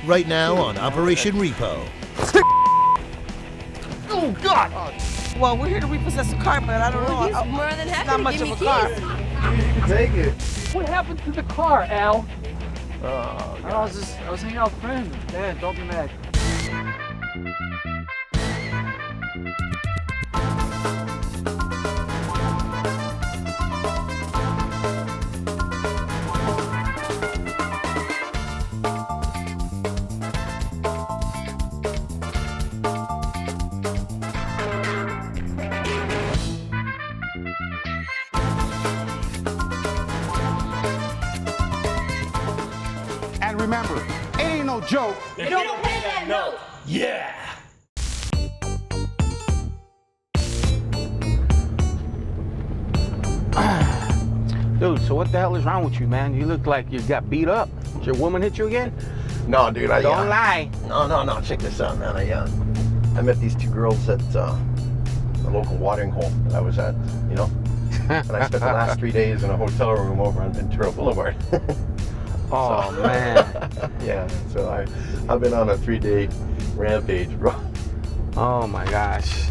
right now on Operation Repo. Oh, God! Well, we're here to repossess a car, but I don't know. He's more than happy Not to much give of me a car. keys. You can take it. What happened to the car, Al? Oh, I was hanging out with friends. Dad, don't be mad. And remember, it ain't no joke. You don't pay that note. Yeah! Dude, so what the hell is wrong with you, man? You look like you got beat up. Did your woman hit you again? No, dude, Don't lie. No, check this out, man. I met these two girls at the local watering hole that I was at, you know? And I spent the last 3 days in a hotel room over on Ventura Boulevard. Oh, man. Yeah, so I've been on a 3-day rampage, bro. Oh, my gosh.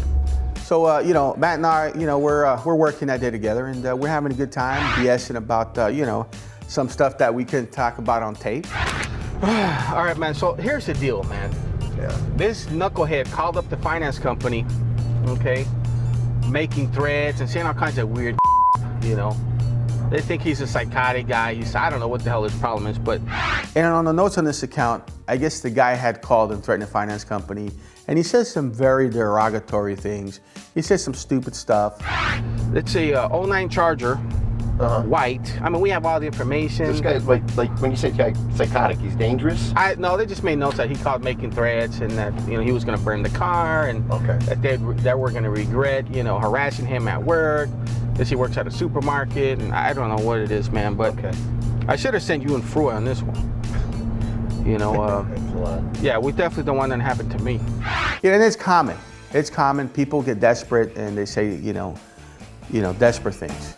So, you know, Matt and I, you know, we're working that day together, and we're having a good time, BSing about, you know, some stuff that we couldn't talk about on tape. All right, man, so here's the deal, man. Yeah. This knucklehead called up the finance company, okay, making threats and saying all kinds of weird, you know. They think he's a psychotic guy. I don't know what the hell his problem is, but... And on the notes on this account, I guess the guy had called and threatened the finance company, and he says some very derogatory things. He says some stupid stuff. It's a 09 Charger, white. I mean, we have all the information. This guy, like when you say psychotic, he's dangerous? No, they just made notes that he called making threats and that, you know, he was going to burn the car and that they were going to regret, you know, harassing him at work. He works at a supermarket, and I don't know what it is, man, but I should have sent you and Freud on this one. You know, yeah, we definitely don't want that to happen to me. Yeah, and it's common. It's common. People get desperate, and they say, you know, desperate things.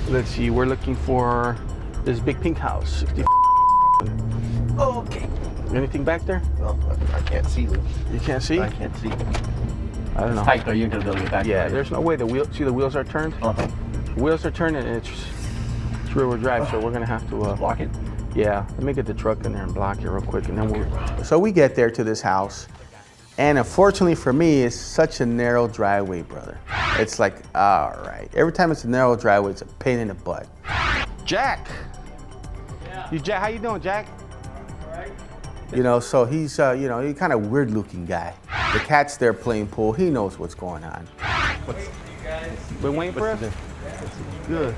Let's see, we're looking for this big pink house. Okay. Anything back there? Well, I can't see. You can't see? I can't see. I don't know. It's tight though, you're gonna be able to get back. Yeah, there's no way the wheels are turned? Wheels are turned, and it's rear-wheel drive, so we're gonna have to block it. Yeah, let me get the truck in there and block it real quick, and then So we get there to this house, and unfortunately for me, it's such a narrow driveway, brother. It's like, all right. Every time it's a narrow driveway, it's a pain in the butt. Jack. Yeah. Jack, how you doing, Jack? All right. You know, so he's, you know, he's kind of weird-looking guy. The cat's there playing pool. He knows what's going on. Been waiting for us? Good.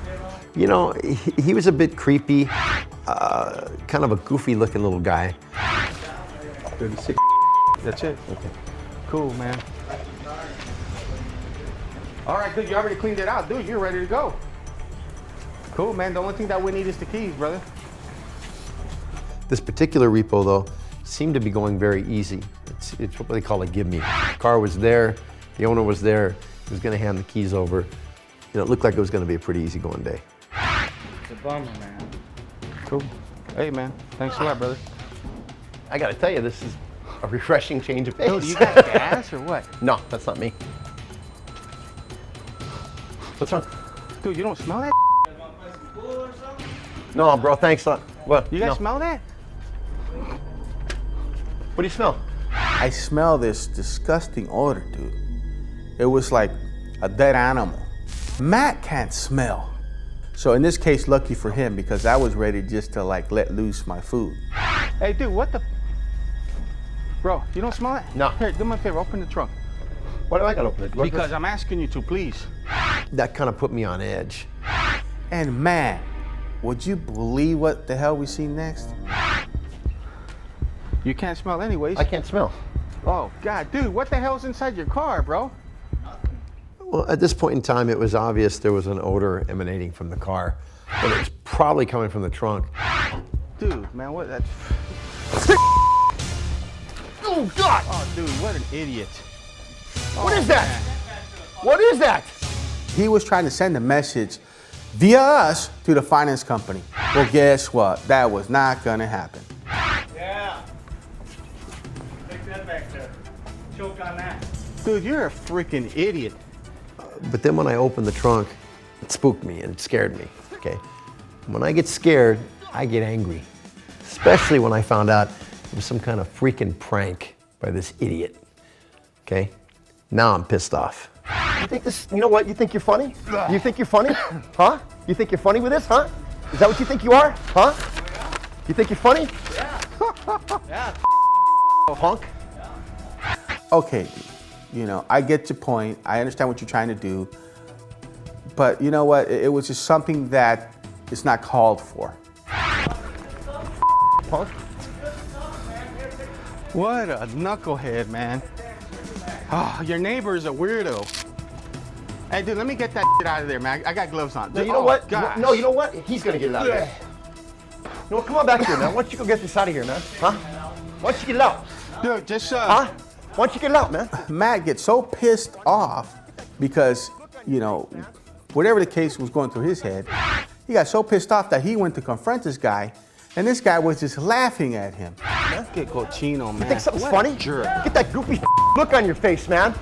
You know, he was a bit creepy, kind of a goofy-looking little guy. 36. That's it? Okay. Cool, man. All right, good. You already cleaned it out. Dude, you're ready to go. Cool, man. The only thing that we need is the keys, brother. This particular repo, though, seemed to be going very easy. It's what they call a give me. The car was there, the owner was there, he was going to hand the keys over. You know, it looked like it was going to be a pretty easy going day. It's a bummer, man. Cool. Hey, man. Thanks a lot, brother. I gotta tell you, this is a refreshing change of pace. Dude, you got gas or what? No, that's not me. What's wrong? Dude, you don't smell that? No, bro, thanks. What? You guys smell that? What do you smell? I smell this disgusting odor, dude. It was like a dead animal. Matt can't smell. So in this case, lucky for him, because I was ready just to like let loose my food. Hey, dude, what the? Bro, you don't smell it? No. Here, do me a favor, open the trunk. Why do I gotta open it? Because I'm asking you to, please. That kind of put me on edge. And man, would you believe what the hell we see next? You can't smell anyways. I can't smell. Oh, God, dude, what the hell's inside your car, bro? Well, at this point in time, it was obvious there was an odor emanating from the car, but it was probably coming from the trunk. Dude, man, what? That's... Oh, God! Oh, dude, what an idiot. What is that? What is that? He was trying to send a message via us to the finance company. Well, guess what? That was not gonna happen. Yeah. Choke on that. Dude, you're a freaking idiot. But then when I opened the trunk, it spooked me and it scared me, okay? When I get scared, I get angry. Especially when I found out it was some kind of freaking prank by this idiot, okay? Now I'm pissed off. You think this, you know what, you think you're funny? You think you're funny? Huh? You think you're funny with this, huh? Is that what you think you are? Huh? You think you're funny? Yeah. Punk? Okay, you know, I get your point. I understand what you're trying to do. But you know what? It was just something that is not called for. Punk? What a knucklehead, man. Oh, your neighbor is a weirdo. Hey, dude, let me get that shit out of there, man. I got gloves on. No, you know what? Gosh. No, you know what? He's gonna get it out of there. No, come on back here, man. Why don't you go get this out of here, man? Huh? Why don't you get it out? Dude, just Huh? Why don't you get it out, man? Matt gets so pissed off because, you know, whatever the case was going through his head, he got so pissed off that he went to confront this guy, and this guy was just laughing at him. Get cochino, man. You think something's What funny? a jerk. Get that goofy look on your face, man.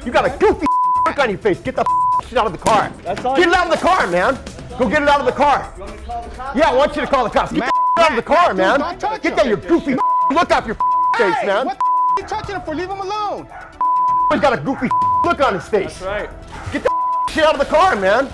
You got a goofy look on your face. Get the shit out of the car. That's all Get you it out of the car, man. Go get it out of the car. You want me to call the cops? Yeah, I want you to call the cops. Get Matt, the out of the car, dude, man. don't touch Get him. that your goofy look off your face, Hey, man. what the are you touching him for? Leave him alone. He's got a goofy look on his face. That's right. Get the shit out of the car, man.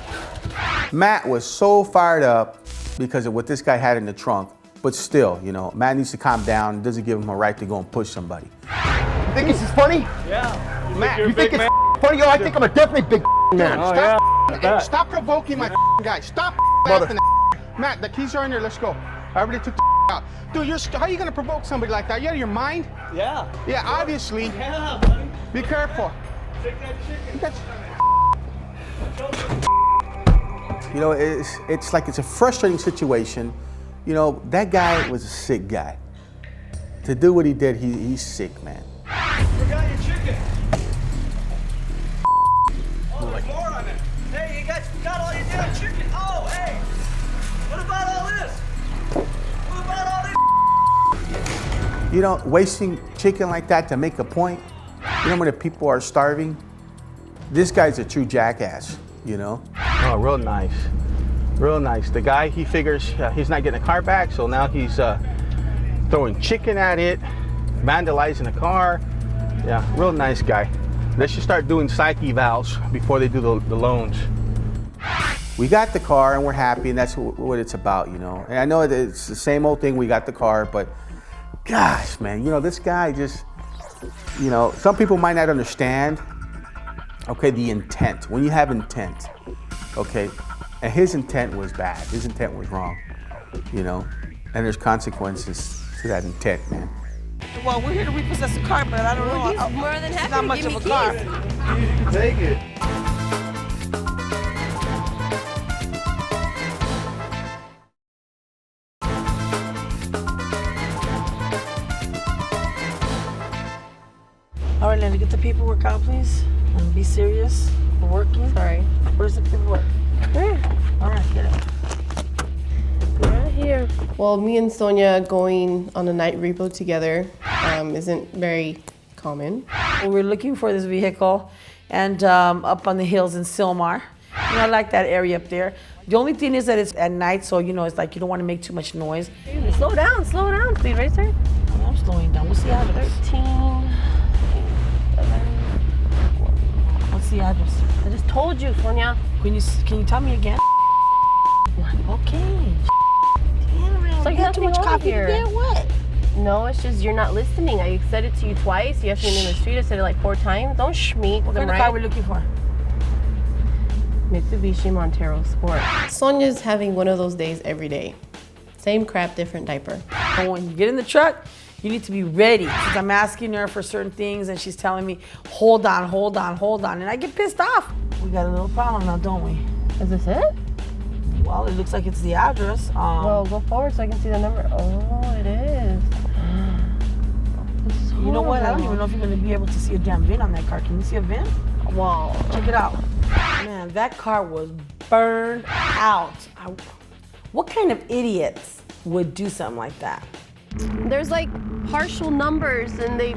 Matt was so fired up because of what this guy had in the trunk, but still, you know, Matt needs to calm down. It doesn't give him a right to go and push somebody. You think this is funny? Yeah. Matt, You're You a think big it's man. funny? Yo, I think I'm a definitely big man. Oh, Stop, yeah. I hey, bet. stop provoking my guy. Stop Mother- laughing at Matt, the keys are in there. Let's go. I already took the out. Dude, how are you going to provoke somebody like that? You out of your mind? Yeah. Yeah, obviously. Yeah, buddy. Be careful. Take that chicken. You know, it's like it's a frustrating situation. You know, that guy was a sick guy. To do what he did, he's sick, man. Forgot your chicken. Oh, there's more on it. Hey, you guys forgot all your damn chicken. Oh, hey. What about all this? What about all this? You know, wasting chicken like that to make a point. You know when the people are starving? This guy's a true jackass, you know? Oh, real nice. Real nice. The guy, he figures he's not getting a car back, so now he's throwing chicken at it, vandalizing the car. Yeah, real nice guy. They should start doing psyche evals before they do the loans. We got the car and we're happy, and that's what it's about, you know? And I know it's the same old thing, we got the car, but gosh, man, you know, this guy just, you know, some people might not understand, okay, the intent. When you have intent, okay, and his intent was bad. His intent was wrong, you know, and there's consequences to that intent, man. Well, we're here to repossess a car, but I don't know. He's more than happy Not to much give of me a car. keys. Take it. All right, Lyndah, get the paperwork out, please. And be serious. We're working. Sorry. Where's the paperwork? All right, get it. Right here. Well, me and Sonia going on a night repo together isn't very common. We're looking for this vehicle and up on the hills in Silmar. You know, I like that area up there. The only thing is that it's at night, so you know, it's like you don't want to make too much noise. Slow down, please, right, sir? I'm slowing down. What's the address? 13. What's the address? I just told you, Sonia. Can you tell me again? Okay. Damn, man. So you got have too to much go coffee here. to get what? No, it's just you're not listening. I said it to you twice. You asked me in the street. I said it like 4 times. Don't schmeek What them, kind of car right? we looking for? Mitsubishi Montero Sport. Sonia's having one of those days every day. Same crap, different diaper. And when you get in the truck, you need to be ready. Since I'm asking her for certain things and she's telling me, hold on. And I get pissed off. We got a little problem now, don't we? Is this it? Well, it looks like it's the address. Well, go forward so I can see the number. Oh, it is. This is You know what? I don't horrible. even know if you're going to be able to see a damn VIN on that car. Can you see a VIN? Wow. Check it out. Man, that car was burned out. What kind of idiots would do something like that? There's like partial numbers and they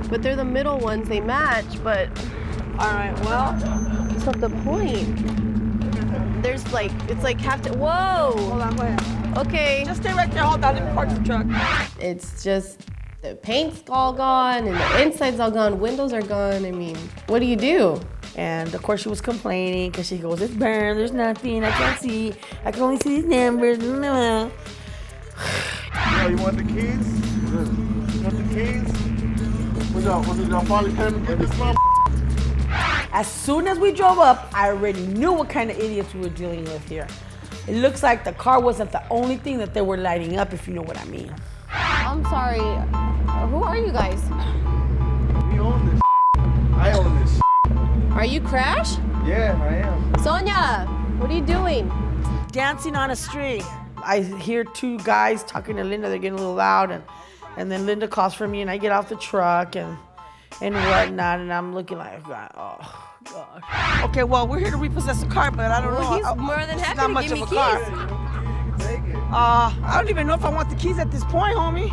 But they're the middle ones, they match, but... All right, well. That's not the point. There's like, it's like half to, whoa! Hold on, go ahead. Okay. Just stay right there, hold on, let me park the truck. It's just the paint's all gone and the inside's all gone, windows are gone. I mean, what do you do? And of course she was complaining because she goes, it's burned, there's nothing, I can't see. I can only see these numbers. Yo, you want the keys? You want the keys? What y'all finally came to get this mom? As soon as we drove up, I already knew what kind of idiots we were dealing with here. It looks like the car wasn't the only thing that they were lighting up, if you know what I mean. I'm sorry. Who are you guys? We own this. I own this. Are you Crash? Yeah, I am. Sonia, what are you doing? Dancing on a string. I hear two guys talking to Lyndah, they're getting a little loud, and then Lyndah calls for me and I get off the truck and whatnot, and I'm looking like, oh, God. Okay, well, we're here to repossess the car, but I don't know. He's more than happy not to much give me of a keys. car. Take it. I don't even know if I want the keys at this point, homie.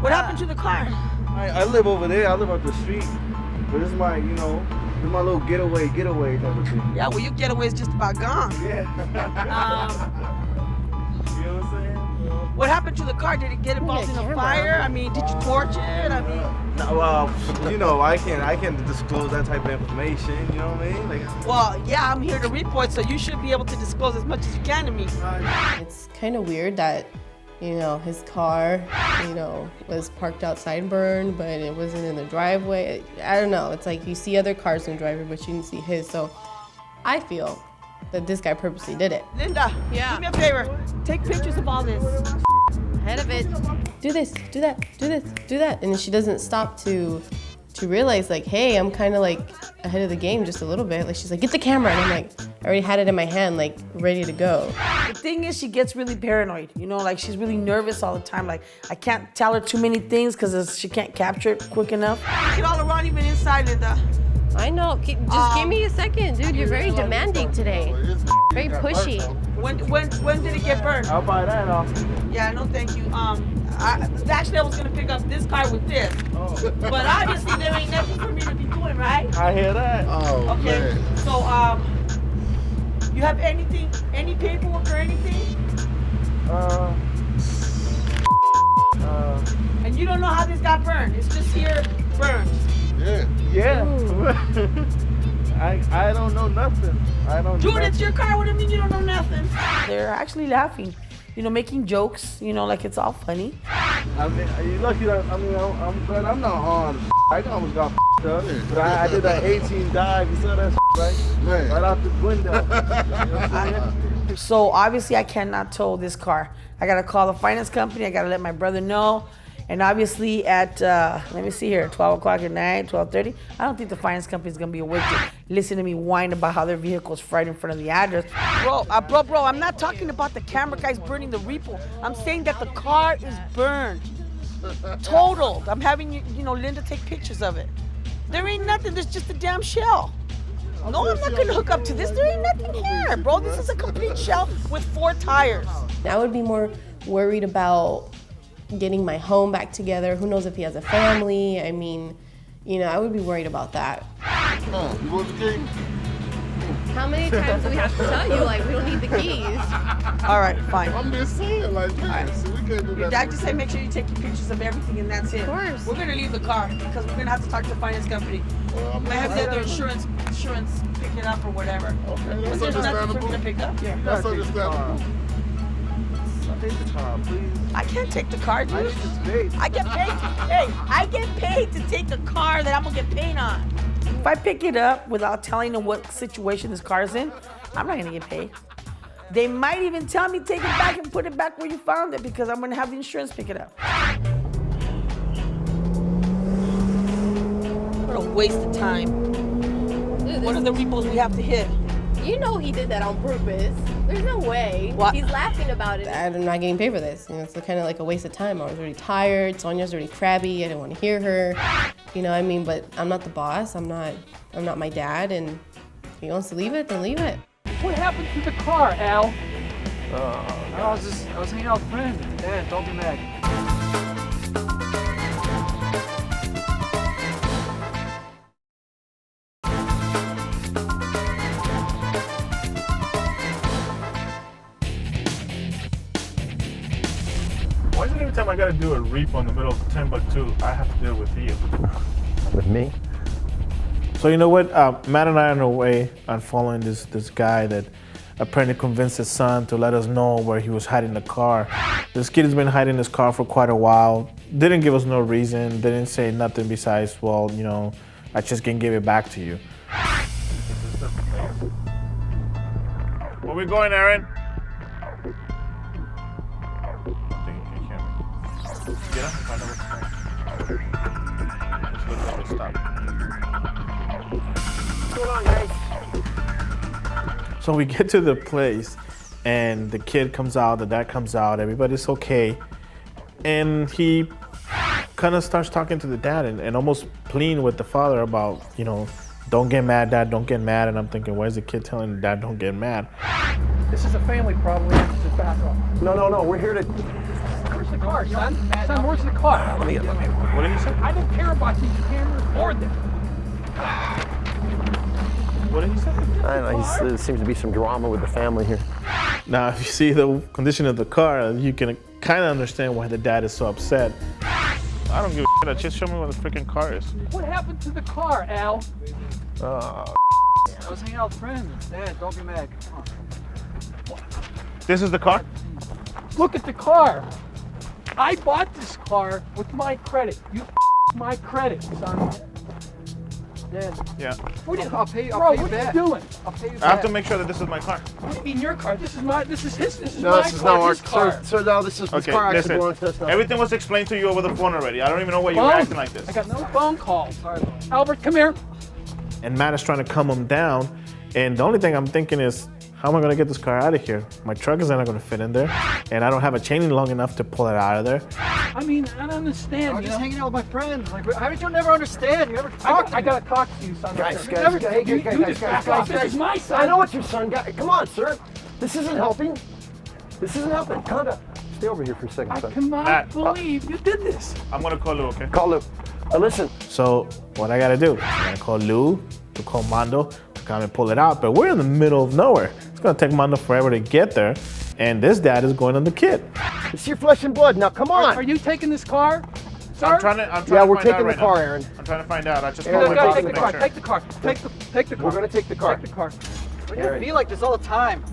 What happened to the car? I live over there. I live up the street. But this is my, this is my little getaway type of thing. Yeah, well, your getaway is just about gone. Yeah. You know what I'm saying? What happened to the car? Did it get involved in a fire? I mean, did you torch it? I mean, No, well, I can't disclose that type of information. You know what I mean? Like, well, yeah, I'm here to report, so you should be able to disclose as much as you can to me. It's kind of weird that, his car, was parked outside and burned, but it wasn't in the driveway. I don't know. It's like you see other cars in the driveway, but you didn't see his. So I feel that this guy purposely did it. Lyndah, Yeah. do me a favor. Take pictures of all this. Ahead of it. Do this, do that, do this, do that. And she doesn't stop to realize, like, hey, I'm kind of like ahead of the game just a little bit. Like, she's like, get the camera. And I'm like, I already had it in my hand, like, ready to go. The thing is, she gets really paranoid. Like she's really nervous all the time. Like, I can't tell her too many things because she can't capture it quick enough. Get all around, even inside, Lyndah. I know. Just give me a second, dude. You're very demanding today. Very pushy. When did it get burned? I'll buy that off. Yeah, no thank you. Actually, I was gonna pick up this car with this. Oh. But obviously there ain't nothing for me to be doing, right? I hear that. Oh, Okay, man. so you have anything, any paperwork or anything? And you don't know how this got burned. It's just here burned. Yeah. I don't know nothing. I don't. Dude, it's your car. What do you mean you don't know nothing? They're actually laughing, making jokes, like it's all funny. I mean, you lucky that I'm glad I'm not harmed. I almost got up. But I did that 18 dive. You saw that right? Man. Right out the window. You know what I'm saying? So obviously I cannot tow this car. I gotta call the finance company. I gotta let my brother know. And obviously at, let me see here, 12 o'clock at night, 12:30, I don't think the finance company is gonna be awake to listen to me whine about how their vehicle is right in front of the address. Bro, I'm not talking about the camera guys burning the repo. I'm saying that the car is burned. Totaled. I'm having Lyndah take pictures of it. There ain't nothing, there's just a damn shell. No, I'm not gonna hook up to this. There ain't nothing here, bro. This is a complete shell with 4 tires. I would be more worried about getting my home back together. Who knows if he has a family? I mean, I would be worried about that. You want the key? How many times do we have to tell you, like, we don't need the keys? All right, fine. I'm just saying, like, this. We can't do Your that. dad just said make sure you take pictures of everything and that's it. Of course. We're gonna leave the car because we're gonna have to talk to the finance company. Well, I have the other insurance pick it up or whatever. Okay, But that's there's nothing for me to understandable. pick up. Yeah. That's understandable. Take the car, please. I can't take the car, dude. I need this paid. I get paid. Hey, I get paid to take the car that I'm gonna get paid on. If I pick it up without telling them what situation this car's in, I'm not gonna get paid. They might even tell me take it back and put it back where you found it because I'm gonna have the insurance pick it up. What a waste of time. Dude, What are the repos we have to hit? You know he did that on purpose. There's no way. What? He's laughing about it. I'm not getting paid for this. It's kind of like a waste of time. I was already tired. Sonia's already crabby. I didn't want to hear her. But I'm not the boss. I'm not my dad. And if he wants to leave it, then leave it. What happened to the car, Al? I was hanging out with friends. Dad, don't be mad. is it every time I gotta do a repo in the middle of Timbuktu, I have to deal with you? With me? So you know what? Matt and I are on our way on following this guy that apparently convinced his son to let us know where he was hiding the car. This kid has been hiding his car for quite a while. Didn't give us no reason. Didn't say nothing besides, well, you know, I just can give it back to you. Where we going, Aaron? Get up and find out what's going on. What's going on, guys? So we get to the place, and the kid comes out, the dad comes out, everybody's okay. And he kind of starts talking to the dad and almost pleading with the father about, you know, don't get mad, Dad, don't get mad. And I'm thinking, why is the kid telling the dad, don't get mad? This is a family problem. We have to just back up. No, we're here to... Where's the car, son? Son, where's the car? Let me What did he say? I don't care about these cameras or them. What did he say? I don't know, there seems to be some drama with the family here. Now, if you see the condition of the car, you can kind of understand why the dad is so upset. I don't give a shit. Just show me where the freaking car is. What happened to the car, Al? I was hanging out with friends. Dad, don't be mad. Come on. This is the car? Look at the car. I bought this car with my credit. You my credit, son. Dad. Yeah. I'll pay you Bro, what are back. you doing? I'll pay you I have back. to make sure that this is my car. What do you mean your car? This is his. This is No, my this is car. not our His car. So no, this Okay, car actually listen. belongs to us now. Everything was explained to you over the phone already. I don't even know why you were Phone? acting like this. I got no phone calls. Sorry. Albert, come here. And Matt is trying to calm him down. And the only thing I'm thinking is, how am I going to get this car out of here? My truck is not going to fit in there. And I don't have a chain long enough to pull it out of there. I mean, I don't understand. I was you just know? hanging out with my friends. Like, how did you never understand? You never talk to me. I gotta talk to you, son. Guys, You never- hey, you guys, just back off. This is my son. I know it's your son. Come on, sir. This isn't helping. This isn't helping. Calm down. Stay over here for a second, I son. cannot Matt. believe you did this. I'm going to call Lou, okay? Call Lou. Listen. So what I got to do, I got to call Lou, to call Mondo, to come and pull it out. But we're in the middle of nowhere. It's going to take Mondo forever to get there. And this dad is going on the kid. It's your flesh and blood. Now, come on. Are you taking this car? Sir? I'm trying to Yeah, find we're out taking the right car, now. Aaron. I'm trying to find out. I just Aaron, called my Go, boss take to the make car. sure. Take the car. Take the car. We're going to take the car. Take the car. Why do you be like this all the time?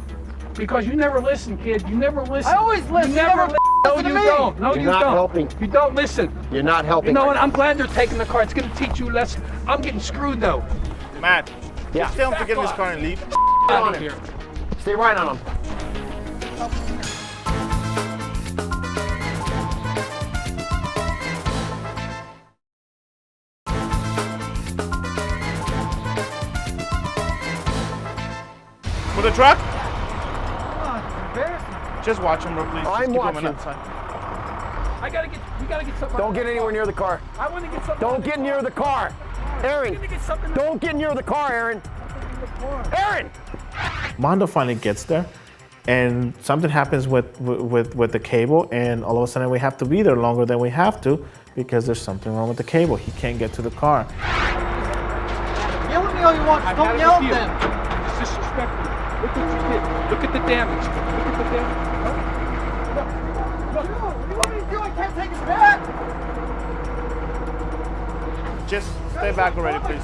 Because you never listen, kid. You never listen. I always listen. You never listen. No, listen to you me. don't. No, You're you not don't. helping. You don't listen. You're not helping. You know what? I'm glad they're taking the car. It's going to teach you a lesson. I'm getting screwed, though. Matt, Yeah. just tell him to get in this car and leave. Out of here. Stay right on him. With the truck? Come on, embarrassing. Just watch him, bro, please. Just I'm keep him watching. outside. We gotta get something. Don't get anywhere near the car. I want to get something. Don't get near the car. Aaron, I'm gonna get something. don't get near the car, Aaron. Aaron! Mondo finally gets there, and something happens with the cable, and all of a sudden we have to be there longer than we have to because there's something wrong with the cable. He can't get to the car. Yell at me all you want. I've Don't had it yell with at you. them. It's disrespectful. Look what you did. Look at the damage. Look at the damage. What do you want me to do? I can't take it back. Just stay back already, please.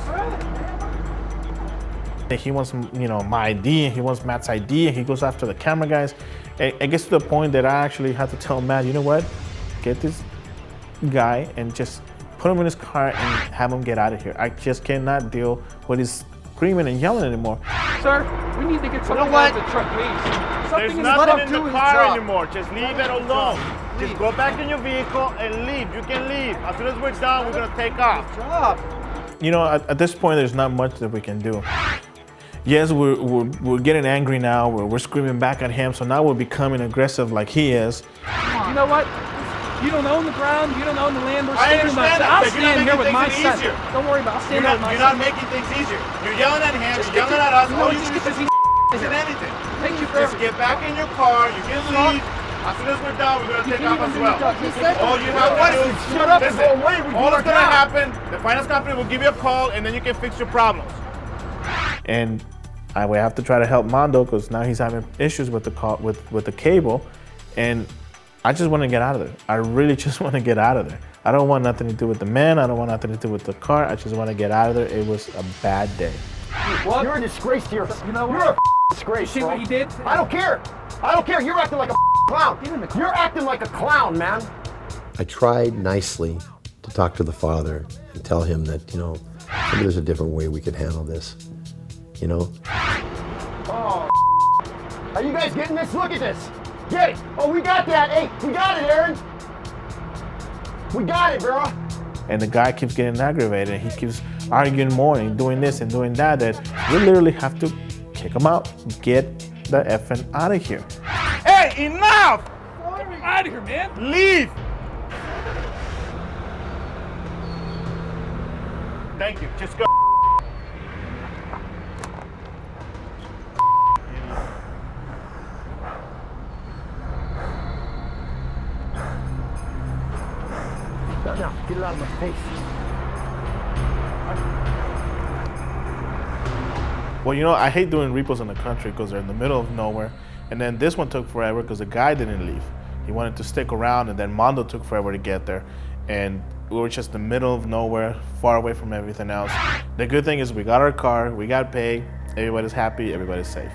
He wants, you know, my ID, and he wants Matt's ID, and he goes after the camera guys. It gets to the point that I actually had to tell Matt, you know what? Get this guy and just put him in his car and have him get out of here. I just cannot deal with his screaming and yelling anymore. Sir, we need to get something what? out of the truck, please. There's Something is nothing in do the his car job. anymore. Just leave it alone. Just go back in your vehicle and leave. You can leave. As soon as we're done, we're gonna take off. Stop. You know, at this point, there's not much that we can do. Yes, we're getting angry now. We're screaming back at him. So now we're becoming aggressive like he is. You know what? You don't own the ground. You don't own the land. We're I standing by. understand that, I'll but you're not stand here with making my things son. easier. Don't worry about it. I'll stand there with my You're son. not making things easier. You're yelling at him. You're yelling at us. No, All you just do get is this isn't anything. Thank you, Just get back in your car. You can leave. As soon as we're done, we're gonna take off as well. All you have to do is Shut up and listen. go away. We do All our that's gonna job. happen, the finance company will give you a call, and then you can fix your problems. And we have to try to help Mondo because now he's having issues with the with the cable, and I just want to get out of there. I really just want to get out of there. I don't want nothing to do with the man. I don't want nothing to do with the car. I just want to get out of there. It was a bad day. What? You're a disgrace to your. You know what? You're a disgrace, See bro. what he did? I don't care. I don't care. You're acting like a clown. You're acting like a clown, man. I tried nicely to talk to the father and tell him that, you know, maybe there's a different way we could handle this, you know? Oh, are you guys getting this? Look at this. Get it. Oh, we got that. Hey, we got it, Aaron. We got it, bro. And the guy keeps getting aggravated. He keeps arguing more and doing this and doing that. That we literally have to kick him out. Get the effing out of here. Hey, enough! Get out of here, man. Leave. Thank you. Just go. No, get it out of my face. Well, you know, I hate doing repos in the country because they're in the middle of nowhere. And then this one took forever because the guy didn't leave. He wanted to stick around, and then Mondo took forever to get there. And we were just in the middle of nowhere, far away from everything else. The good thing is we got our car, we got paid, everybody's happy, everybody's safe.